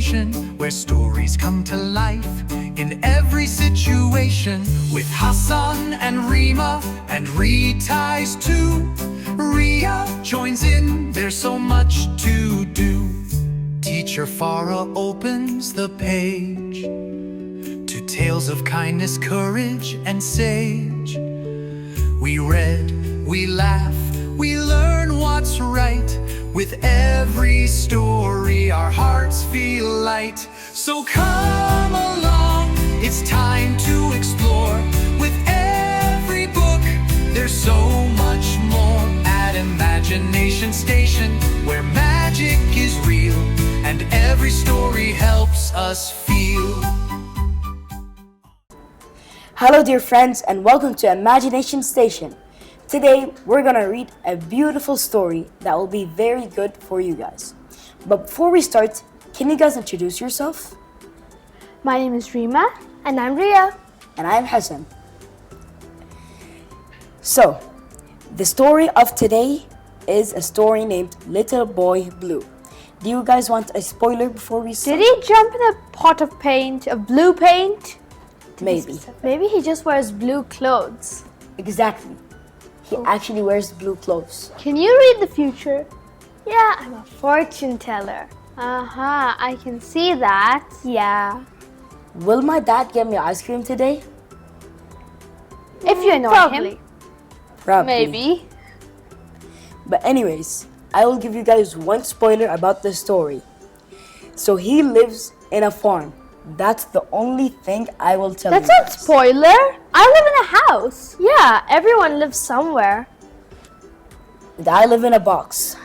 station where stories come to life in every situation. With Hassan and Rima and Retai's too. Ria joins in, there's so much to do. Teacher Farah opens the page to tales of kindness, courage, and sage. We read, we laugh, we learn what's right. With every story our hearts feel light. So come along, it's time to explore. With every book there's so much more. At Imagination Station, where magic is real and every story helps us feel. Hello dear friends, and welcome to Imagination Station. Today we're gonna read a beautiful story that will be very good for you guys. But before we start, can you guys introduce yourself? My name is Rima. And I'm Ria. And I'm Hassan. So, the story of today is a story named Little Boy Blue. Do you guys want a spoiler before we start? Did he jump in a pot of paint, of blue paint? Maybe. Maybe he just wears blue clothes. Exactly. He actually wears blue clothes. Can you read the future? Yeah, I'm a fortune teller. I can see that. Yeah. Will my dad get me ice cream today? If you annoy him. Probably. Maybe. But anyways, I will give you guys one spoiler about the story. So he lives in a farm. That's the only thing I will tell you. That's not spoiler. I live in a house. Yeah, everyone lives somewhere. And I live in a box.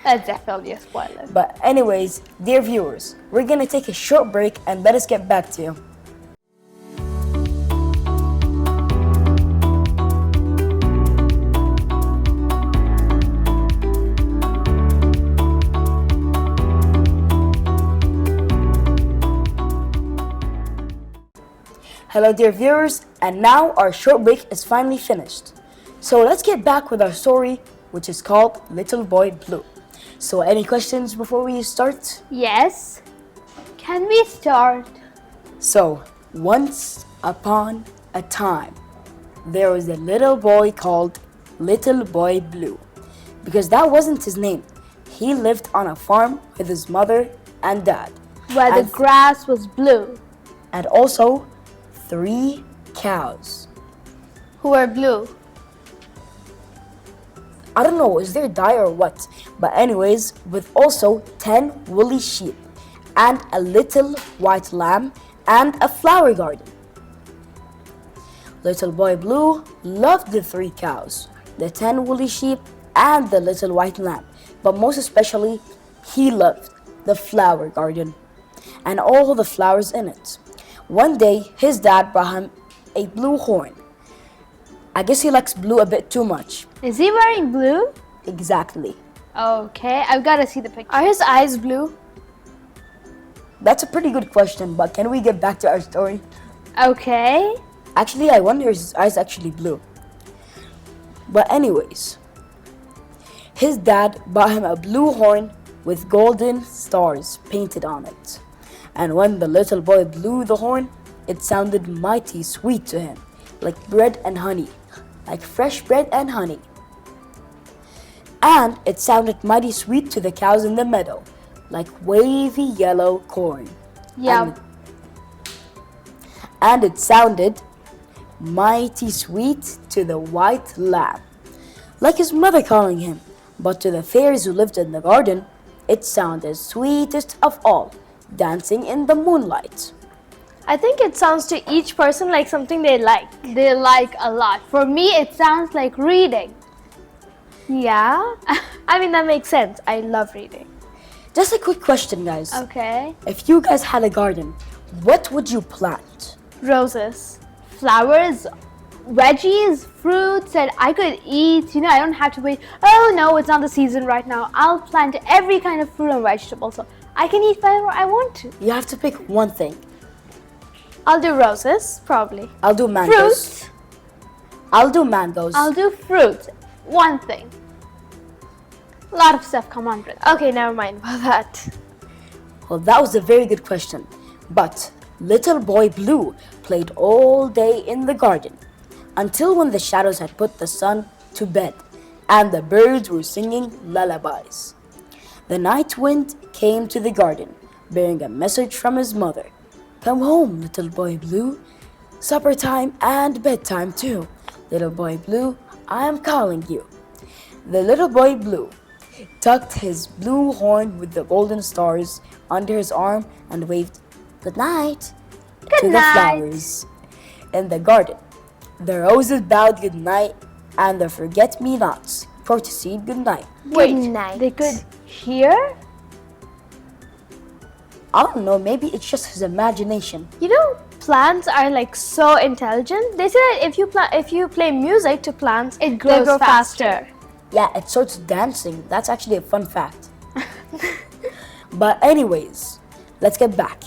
That's definitely a spoiler. But anyways, dear viewers, we're gonna take a short break and let us get back to you. Hello dear viewers, and now our short break is finally finished. So let's get back with our story, which is called Little Boy Blue. So any questions before we start? Yes. Can we start? So, once upon a time, there was a little boy called Little Boy Blue. Because that wasn't his name. He lived on a farm with his mother and dad. Where the grass was blue. And also 3 cows. Who were blue? I don't know, is there dye or what? But anyways, with also 10 woolly sheep and a little white lamb and a flower garden. Little Boy Blue loved the 3 cows, the 10 woolly sheep and the little white lamb. But most especially, he loved the flower garden and all the flowers in it. One day, his dad brought him a blue horn. I guess he likes blue a bit too much. Is he wearing blue? Exactly. Okay, I've got to see the picture. Are his eyes blue? That's a pretty good question, but can we get back to our story? Okay. Actually, I wonder if his eyes actually blue. But anyways, his dad bought him a blue horn with golden stars painted on it. And when the little boy blew the horn, it sounded mighty sweet to him, like bread and honey, like fresh bread and honey. And it sounded mighty sweet to the cows in the meadow, like wavy yellow corn. Yeah. And it sounded mighty sweet to the white lamb, like his mother calling him. But to the fairies who lived in the garden, it sounded sweetest of all, dancing in the moonlight. I think it sounds to each person like something they like. They like a lot. For me, it sounds like reading. Yeah? I mean, that makes sense. I love reading. Just a quick question, guys. Okay. If you guys had a garden, what would you plant? Roses, flowers, veggies, fruits that I could eat. I don't have to wait. Oh no, it's not the season right now. I'll plant every kind of fruit and vegetable so I can eat whatever I want to. You have to pick one thing. I'll do roses, probably. I'll do mangoes. Fruits. I'll do mangoes. I'll do fruits. One thing. A lot of stuff come under it. Okay, never mind about that. Well, that was a very good question. But little boy Blue played all day in the garden until when the shadows had put the sun to bed and the birds were singing lullabies. The night wind came to the garden, bearing a message from his mother. Come home, little boy Blue. Supper time and bedtime too. Little boy Blue, I am calling you. The little boy Blue tucked his blue horn with the golden stars under his arm and waved good night to the flowers in the garden. The roses bowed good night and the forget-me-nots courtesied good night. Wait, Good night. they could hear? I don't know, maybe it's just his imagination. You know, plants are like so intelligent. They say that if you play music to plants, it grows grow faster. Yeah, it starts dancing. That's actually a fun fact. But anyways, let's get back.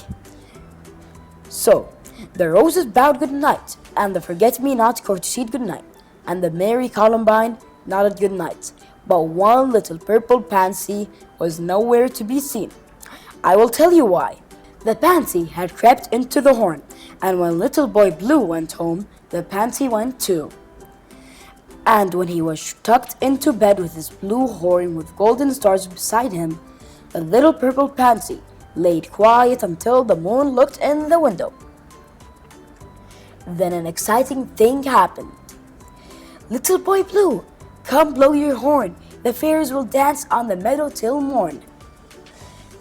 So, the roses bowed good night, and the forget-me-not courtesied good night, and the merry columbine nodded good night. But one little purple pansy was nowhere to be seen. I will tell you why. The pansy had crept into the horn, and when little boy Blue went home, the pansy went too. And when he was tucked into bed with his blue horn with golden stars beside him, the little purple pansy laid quiet until the moon looked in the window. Then an exciting thing happened. Little boy Blue, come blow your horn. The fairies will dance on the meadow till morn.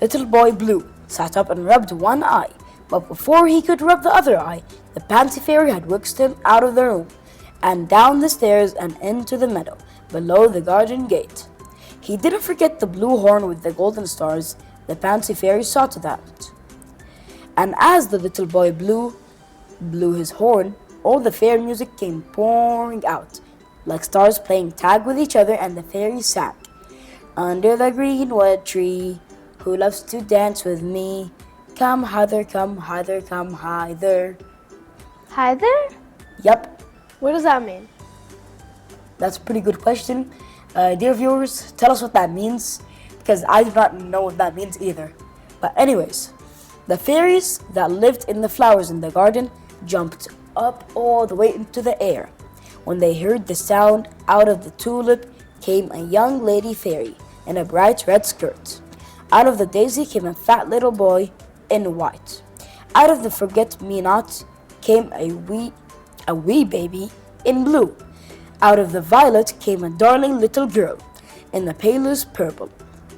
Little boy Blue sat up and rubbed one eye, but before he could rub the other eye, the pansy fairy had whisked him out of the room and down the stairs and into the meadow below the garden gate. He didn't forget the blue horn with the golden stars. The pansy fairy saw to that. And as the little boy Blue blew his horn, all the fairy music came pouring out, like stars playing tag with each other, and the fairies sang. Under the greenwood tree, who loves to dance with me? Come hither, come hither, come hither. Hi there? Yep, What does that mean? that's a pretty good question. Dear viewers, tell us what that means, because I do not know what that means either. But anyways, the fairies that lived in the flowers in the garden jumped up all the way into the air. When they heard the sound, out of the tulip came a young lady fairy in a bright red skirt. Out of the daisy came a fat little boy in white. Out of the forget-me-not came a wee baby in blue. Out of the violet came a darling little girl in the palest purple.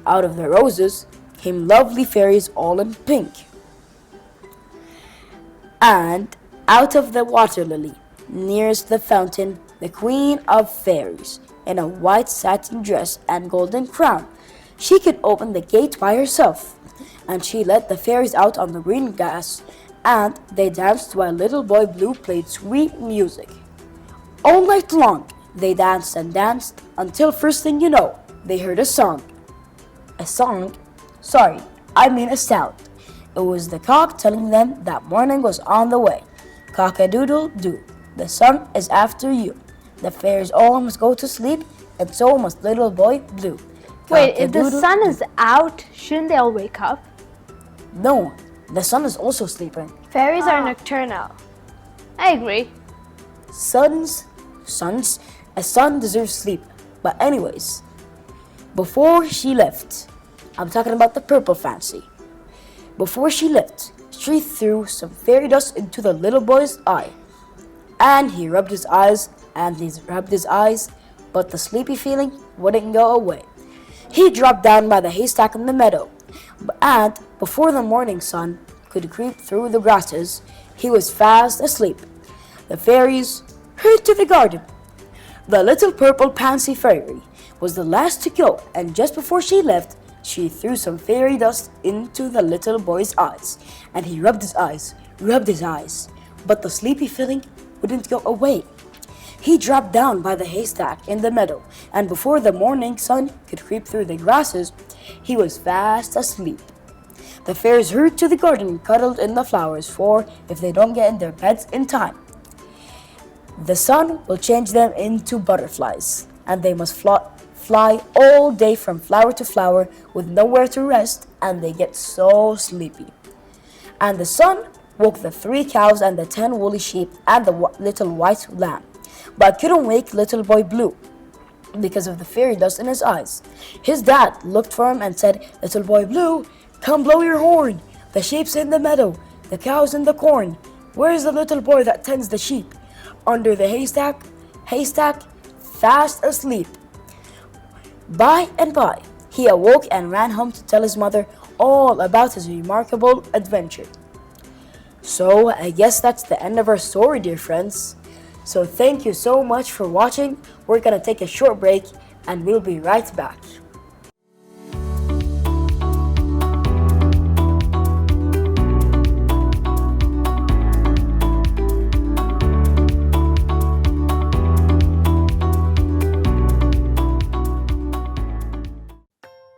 Out of the roses came lovely fairies all in pink. And out of the water lily, nearest the fountain, the queen of fairies, in a white satin dress and golden crown. She could open the gate by herself, and she let the fairies out on the green grass, and they danced while little boy Blue played sweet music. All night long, they danced and danced until first thing you know, they heard a song. A song? Sorry, I mean a sound. It was the cock telling them that morning was on the way. Cock-a-doodle-doo, the sun is after you. The fairies all must go to sleep, and so must little boy Blue. Wait, if the Cock-a-doodle-doo. sun is out, shouldn't they all wake up? No, the sun is also sleeping. Fairies are nocturnal. I agree. A sun deserves sleep. But anyways, before she left, I'm talking about the purple fancy. Before she left, she threw some fairy dust into the little boy's eye. And he rubbed his eyes, but the sleepy feeling wouldn't go away. He dropped down by the haystack in the meadow, and before the morning sun could creep through the grasses, he was fast asleep. The fairies hurried to the garden. The little purple pansy fairy was the last to go, and just before she left, she threw some fairy dust into the little boy's eyes, and he rubbed his eyes, but the sleepy feeling wouldn't go away. He dropped down by the haystack in the meadow, and before the morning sun could creep through the grasses, he was fast asleep. The fairies hurried to the garden and cuddled in the flowers, for if they don't get in their beds in time, the sun will change them into butterflies, and they must fly all day from flower to flower with nowhere to rest, and they get so sleepy. And the sun woke the 3 cows and the 10 woolly sheep and the little white lamb, but couldn't wake little boy Blue because of the fairy dust in his eyes. His dad looked for him and said, "Little boy Blue, come blow your horn. The sheep's in the meadow, the cow's in the corn. Where's the little boy that tends the sheep? Under the haystack, fast asleep." By and by, he awoke and ran home to tell his mother all about his remarkable adventure. So I guess that's the end of our story, dear friends. So thank you so much for watching. We're gonna take a short break and we'll be right back.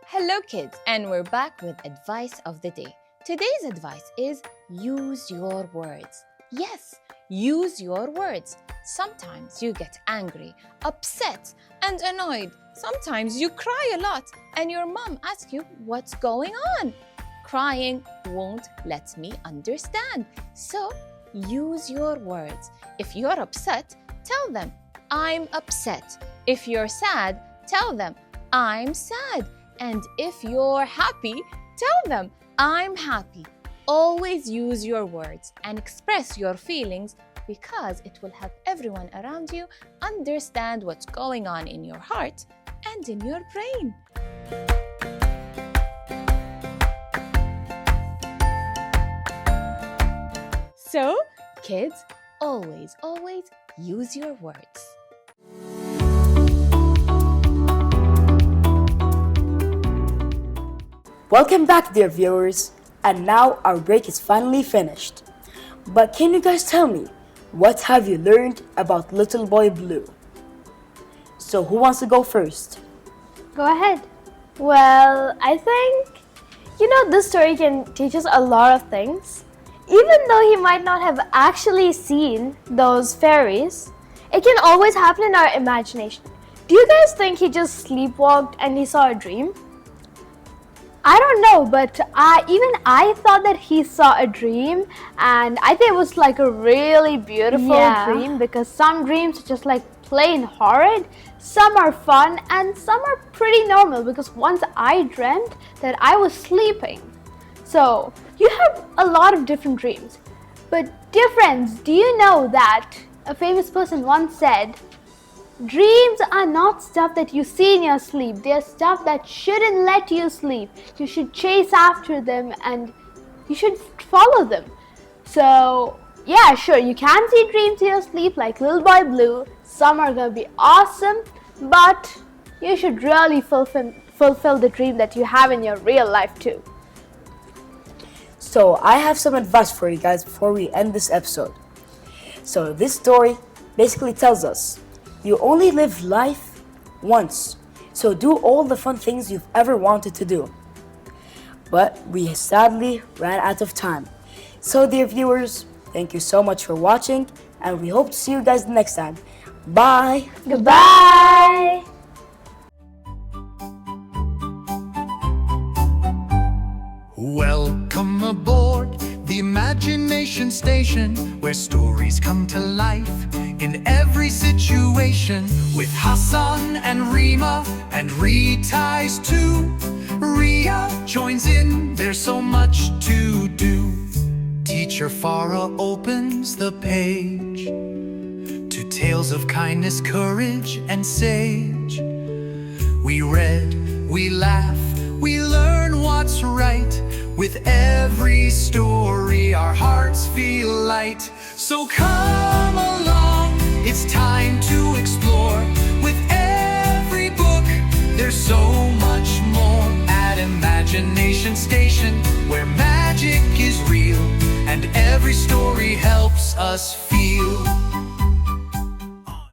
Hello kids, and we're back with advice of the day. Today's advice is use your words. Yes, use your words. Sometimes you get angry, upset, and annoyed. Sometimes you cry a lot and your mom asks you what's going on. Crying won't let me understand. So use your words. If you're upset, tell them, "I'm upset." If you're sad, tell them, "I'm sad." And if you're happy, tell them, "I'm happy." Always use your words and express your feelings because it will help everyone around you understand what's going on in your heart and in your brain. So, kids, always use your words. Welcome back, dear viewers. And now our break is finally finished. But can you guys tell me, what have you learned about Little Boy Blue? So who wants to go first? Go ahead. Well, I think, this story can teach us a lot of things. Even though he might not have actually seen those fairies, it can always happen in our imagination. Do you guys think he just sleepwalked and he saw a dream? I don't know, but I thought that he saw a dream, and I think it was like a really beautiful dream, because some dreams are just like plain horrid, some are fun, and some are pretty normal, because once I dreamt that I was sleeping. So you have a lot of different dreams. But dear friends, do you know that a famous person once said, dreams are not stuff that you see in your sleep. They're stuff that shouldn't let you sleep. You should chase after them and you should follow them. So, yeah, sure, you can see dreams in your sleep like Little Boy Blue. Some are going to be awesome, but you should really fulfill the dream that you have in your real life too. So I have some advice for you guys before we end this episode. So this story basically tells us, you only live life once, so do all the fun things you've ever wanted to do. But we sadly ran out of time. So dear viewers, thank you so much for watching, and we hope to see you guys next time. Bye! Goodbye! Welcome aboard the imagination station, where stories come to life in every situation. With Hassan and Rima and reties too. Ria joins in, there's so much to do. Teacher Farah opens the page to tales of kindness, courage, and sage. We read, we laugh, we learn what's right. With every story, our hearts feel light. So come along, it's time to explore. With every book, there's so much more. At Imagination Station, where magic is real, and every story helps us